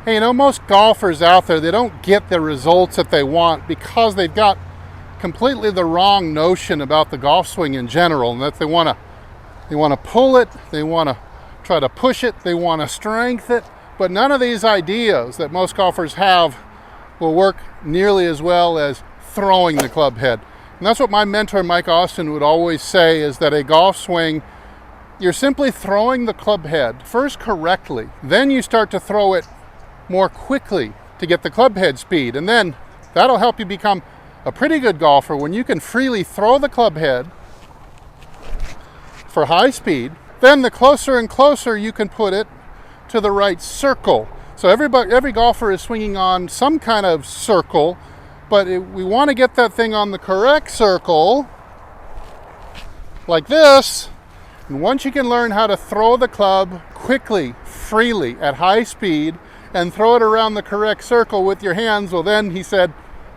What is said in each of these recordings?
Hey, you know, most golfers out there, they don't get the results that they want because they've got completely the wrong notion about the golf swing in general, and that they want to pull it, they want to try to push it, they want to strengthen it, but none of these ideas that most golfers have will work nearly as well as throwing the club head. And that's what my mentor Mike Austin would always say, is that a golf swing, you're simply throwing the club head first correctly, then you start to throw it more quickly to get the club head speed, and then that'll help you become a pretty good golfer when you can freely throw the club head for high speed. Then the closer and closer you can put it to the right circle. So every golfer is swinging on some kind of circle, but we want to get that thing on the correct circle like this. And once you can learn how to throw the club quickly, freely, at high speed, and throw it around the correct circle with your hands, well then, he said,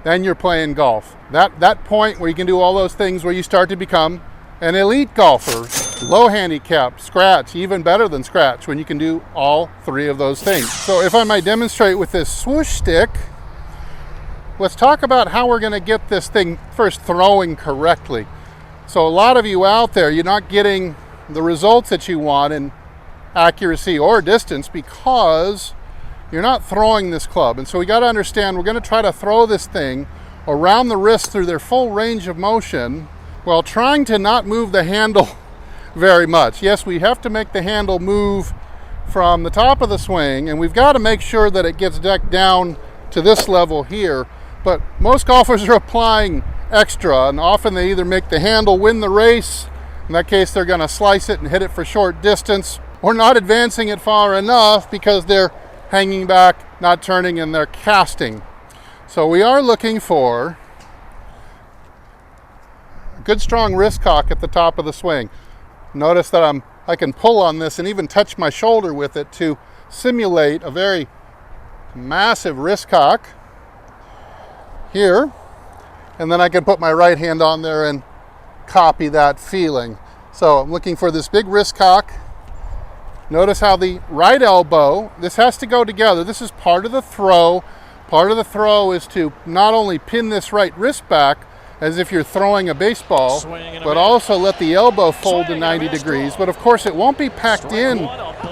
then you're playing golf. That point where you can do all those things, where you start to become an elite golfer, low handicap, scratch, even better than scratch, when you can do all three of those things. So if I might demonstrate with this swoosh stick, let's talk about how we're going to get this thing first throwing correctly. So a lot of you out there, you're not getting the results that you want in accuracy or distance because you're not throwing this club. And so we got to understand, we're going to try to throw this thing around the wrist through their full range of motion while trying to not move the handle very much. Yes, we have to make the handle move from the top of the swing, and we've got to make sure that it gets decked down to this level here. But most golfers are applying extra, and often they either make the handle win the race, in that case they're going to slice it and hit it for short distance, or not advancing it far enough because they're hanging back, not turning, and they're casting. So we are looking for a good strong wrist cock at the top of the swing. Notice that I can pull on this and even touch my shoulder with it to simulate a very massive wrist cock here, and then I can put my right hand on there and copy that feeling. So I'm looking for this big wrist cock. Notice how the right elbow, this has to go together. This is part of the throw. Part of the throw is to not only pin this right wrist back as if you're throwing a baseball, but also let the elbow fold to 90 degrees. But of course it won't be packed in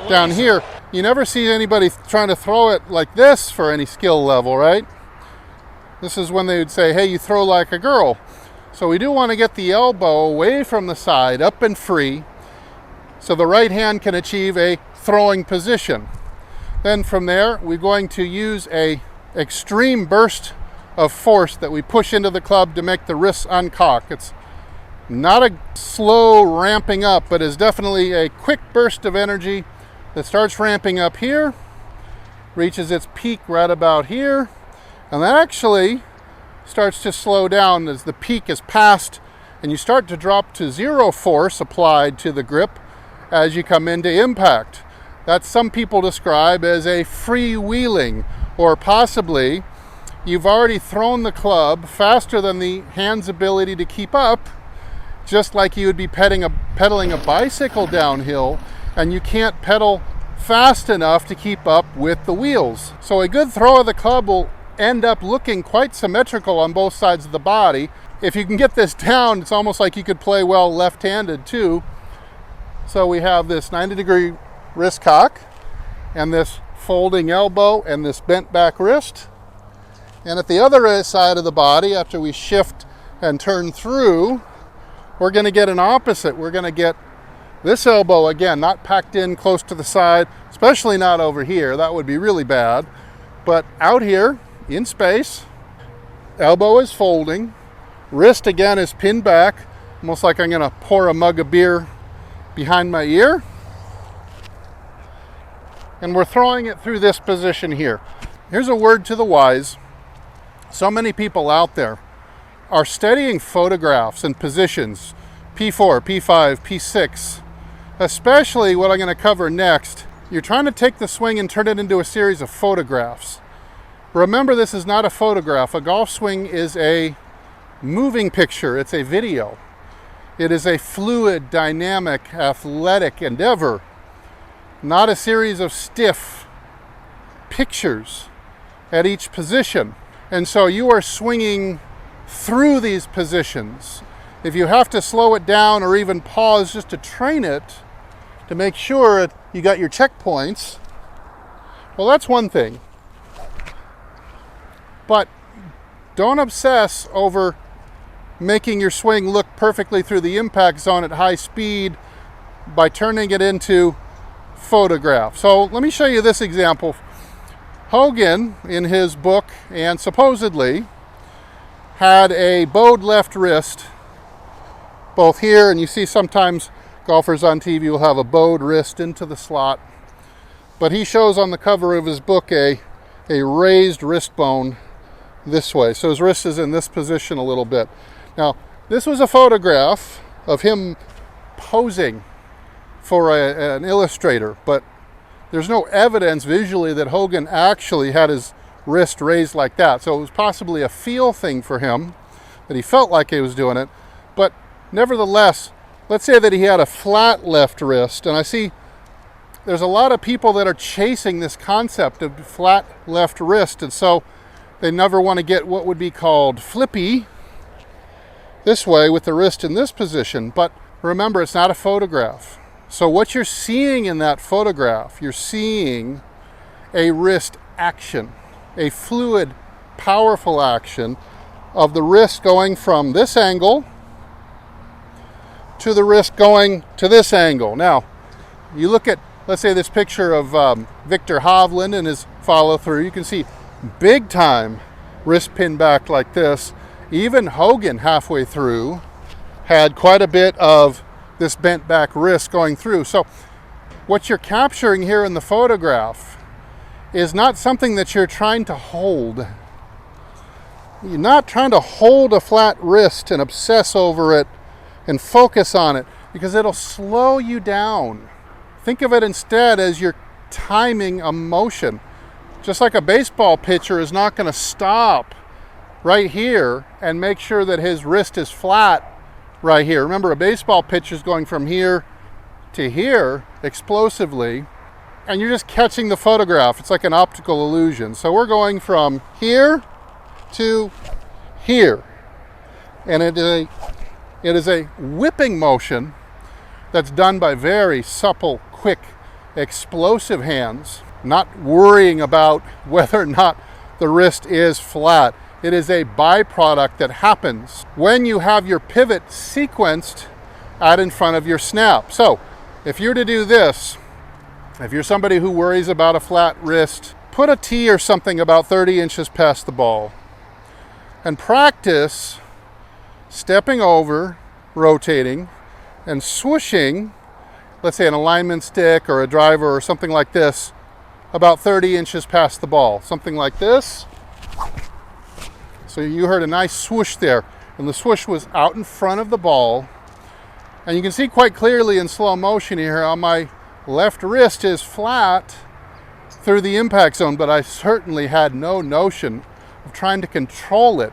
down here. You never see anybody trying to throw it like this for any skill level, right? This is when they would say, hey, you throw like a girl. So we do want to get the elbow away from the side, up and free, so the right hand can achieve a throwing position. Then from there, we're going to use a extreme burst of force that we push into the club to make the wrists uncock. It's not a slow ramping up, but is definitely a quick burst of energy that starts ramping up here, reaches its peak right about here, and then actually starts to slow down as the peak is passed, and you start to drop to zero force applied to the grip as you come into impact. That some people describe as a freewheeling, or possibly you've already thrown the club faster than the hand's ability to keep up, just like you would be pedaling a bicycle downhill, and you can't pedal fast enough to keep up with the wheels. So a good throw of the club will end up looking quite symmetrical on both sides of the body. If you can get this down, it's almost like you could play well left-handed too. So we have this 90-degree wrist cock, and this folding elbow, and this bent back wrist. And at the other side of the body, after we shift and turn through, we're going to get an opposite. We're going to get this elbow, again, not packed in close to the side, especially not over here. That would be really bad. But out here, in space, elbow is folding, wrist again is pinned back, almost like I'm going to pour a mug of beer behind my ear. And we're throwing it through this position here. Here's a word to the wise. So many people out there are studying photographs and positions, P4, P5, P6, especially what I'm going to cover next. You're trying to take the swing and turn it into a series of photographs. Remember, this is not a photograph. A golf swing is a moving picture. It's a video. It is a fluid, dynamic, athletic endeavor, not a series of stiff pictures at each position. And so you are swinging through these positions. If you have to slow it down or even pause just to train it, to make sure you got your checkpoints, well, that's one thing. But don't obsess over making your swing look perfectly through the impact zone at high speed by turning it into photograph. So let me show you this example. Hogan, in his book, and supposedly, had a bowed left wrist, both here, and you see sometimes golfers on TV will have a bowed wrist into the slot, but he shows on the cover of his book a raised wrist bone this way. So his wrist is in this position a little bit. Now, this was a photograph of him posing for an illustrator, but there's no evidence visually that Hogan actually had his wrist raised like that. So it was possibly a feel thing for him, that he felt like he was doing it. But nevertheless, let's say that he had a flat left wrist, and I see there's a lot of people that are chasing this concept of flat left wrist, and so they never want to get what would be called flippy this way with the wrist in this position. But remember, it's not a photograph. So what you're seeing in that photograph, you're seeing a wrist action, a fluid, powerful action of the wrist going from this angle to the wrist going to this angle. Now, you look at, let's say, this picture of Victor Hovland and his follow through, you can see big time wrist pin back like this. Even Hogan halfway through had quite a bit of this bent back wrist going through. So what you're capturing here in the photograph is not something that you're trying to hold. You're not trying to hold a flat wrist and obsess over it and focus on it, because it'll slow you down. Think of it instead as you're timing a motion. Just like a baseball pitcher is not going to stop right here and make sure that his wrist is flat right here. Remember, a baseball pitcher is going from here to here explosively, and you're just catching the photograph. It's like an optical illusion. So we're going from here to here, and it is a whipping motion that's done by very supple, quick, explosive hands, not worrying about whether or not the wrist is flat. It is a byproduct that happens when you have your pivot sequenced out in front of your snap. So if you're to do this, if you're somebody who worries about a flat wrist, put a tee or something about 30 inches past the ball and practice stepping over, rotating, and swooshing, let's say an alignment stick or a driver or something like this, about 30 inches past the ball. Something like this. So you heard a nice swoosh there, and the swoosh was out in front of the ball. And you can see quite clearly in slow motion here how my left wrist is flat through the impact zone, but I certainly had no notion of trying to control it.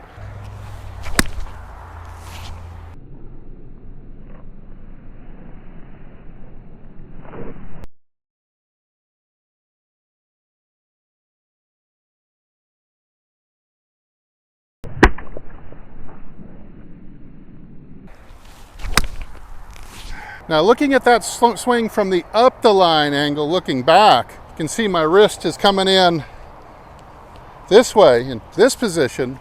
Now looking at that swing from the up the line angle, looking back, you can see my wrist is coming in this way, in this position.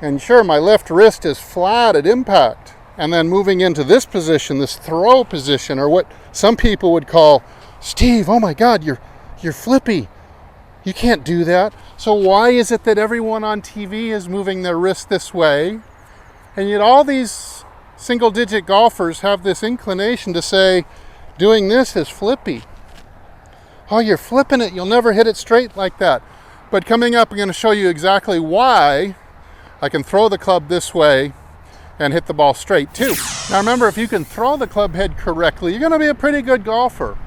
And sure, my left wrist is flat at impact. And then moving into this position, this throw position, or what some people would call, Steve, oh my God, you're flippy. You can't do that. So why is it that everyone on TV is moving their wrist this way? And yet all these single-digit golfers have this inclination to say, doing this is flippy. Oh, you're flipping it. You'll never hit it straight like that. But coming up, I'm going to show you exactly why I can throw the club this way and hit the ball straight too. Now remember, if you can throw the club head correctly, you're going to be a pretty good golfer.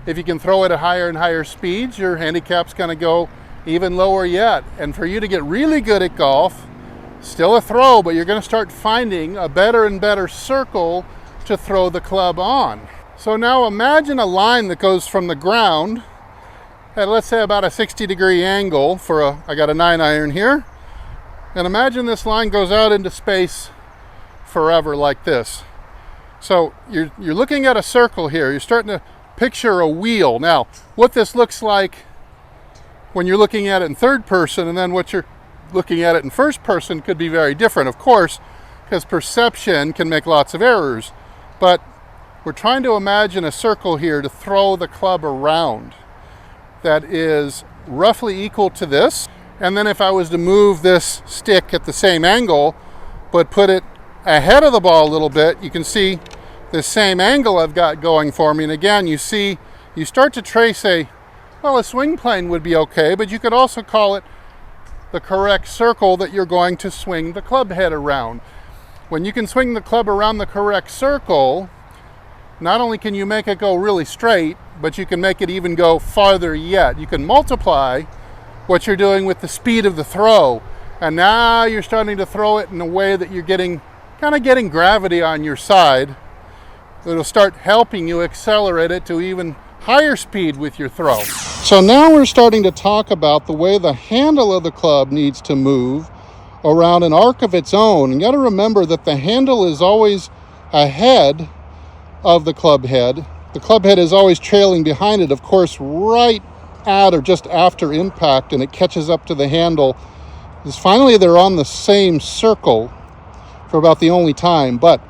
If you can throw it at higher and higher speeds, your handicap's going to go even lower yet. And for you to get really good at golf, still a throw, but you're going to start finding a better and better circle to throw the club on. So now imagine a line that goes from the ground at, let's say, about a 60-degree angle for I got a 9-iron here. And imagine this line goes out into space forever like this. So you're looking at a circle here. You're starting to picture a wheel. Now, what this looks like when you're looking at it in third person and then what you're looking at it in first person could be very different, of course, because perception can make lots of errors. But we're trying to imagine a circle here to throw the club around that is roughly equal to this. And then if I was to move this stick at the same angle, but put it ahead of the ball a little bit, you can see the same angle I've got going for me. And again, you see, you start to trace a swing plane would be okay, but you could also call it the correct circle that you're going to swing the club head around. When you can swing the club around the correct circle, not only can you make it go really straight, but you can make it even go farther yet. You can multiply what you're doing with the speed of the throw, and now you're starting to throw it in a way that you're getting gravity on your side. It'll start helping you accelerate it to even higher speed with your throw. So now we're starting to talk about the way the handle of the club needs to move around an arc of its own. And you got to remember that the handle is always ahead of the club head. The club head is always trailing behind it, of course, right at or just after impact, and it catches up to the handle. Finally, they're on the same circle for about the only time, but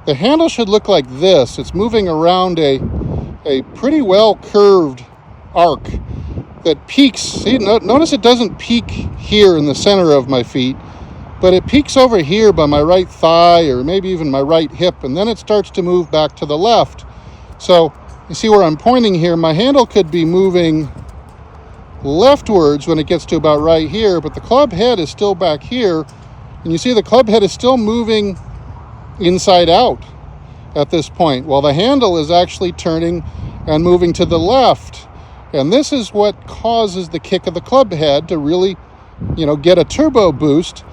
the handle should look like this. It's moving around a pretty well curved arc that peaks. See, notice it doesn't peak here in the center of my feet, but it peaks over here by my right thigh or maybe even my right hip, and then it starts to move back to the left. So you see where I'm pointing here, my handle could be moving leftwards when it gets to about right here, but the club head is still back here, and you see the club head is still moving inside out at this point, while the handle is actually turning and moving to the left. And this is what causes the kick of the club head to really, get a turbo boost.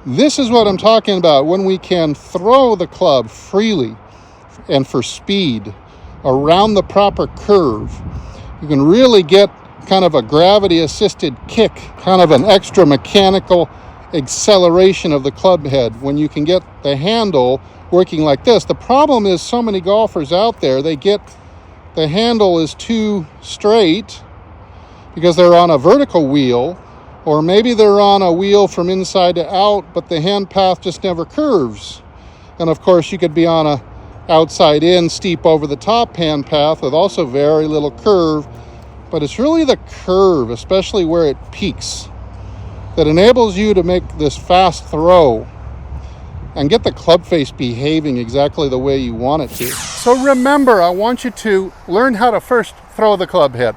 This is what I'm talking about when we can throw the club freely and for speed around the proper curve. You can really get kind of a gravity-assisted kick, kind of an extra mechanical acceleration of the club head when you can get the handle working like this. The problem is so many golfers out there, they get the handle is too straight because they're on a vertical wheel, or maybe they're on a wheel from inside to out, but the hand path just never curves. And of course, you could be on a outside in steep over the top hand path with also very little curve, but it's really the curve, especially where it peaks, that enables you to make this fast throw and get the club face behaving exactly the way you want it to. So remember, I want you to learn how to first throw the club head.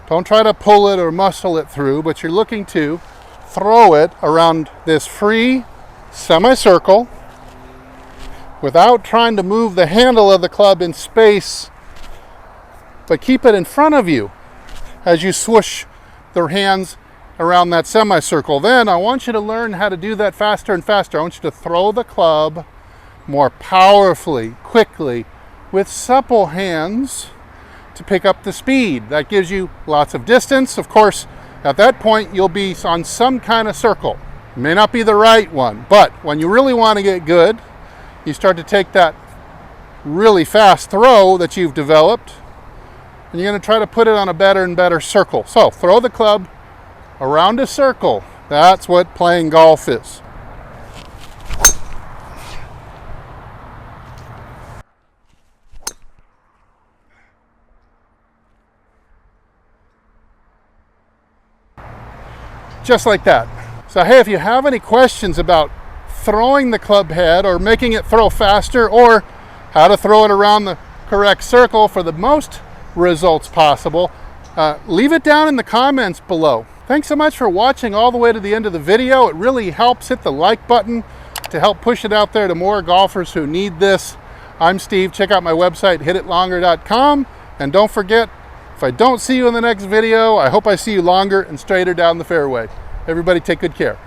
Don't try to pull it or muscle it through, but you're looking to throw it around this free semicircle without trying to move the handle of the club in space, but keep it in front of you as you swoosh the hands around that semicircle. Then I want you to learn how to do that faster and faster. I want you to throw the club more powerfully, quickly, with supple hands to pick up the speed. That gives you lots of distance. Of course, at that point, you'll be on some kind of circle. It may not be the right one, but when you really want to get good, you start to take that really fast throw that you've developed, and you're going to try to put it on a better and better circle. So throw the club around a circle. That's what playing golf is. Just like that. So hey, if you have any questions about throwing the club head or making it throw faster, or how to throw it around the correct circle for the most results possible, leave it down in the comments below. Thanks so much for watching all the way to the end of the video. It really helps. Hit the like button to help push it out there to more golfers who need this. I'm Steve. Check out my website, hititlonger.com. And don't forget, if I don't see you in the next video, I hope I see you longer and straighter down the fairway. Everybody take good care.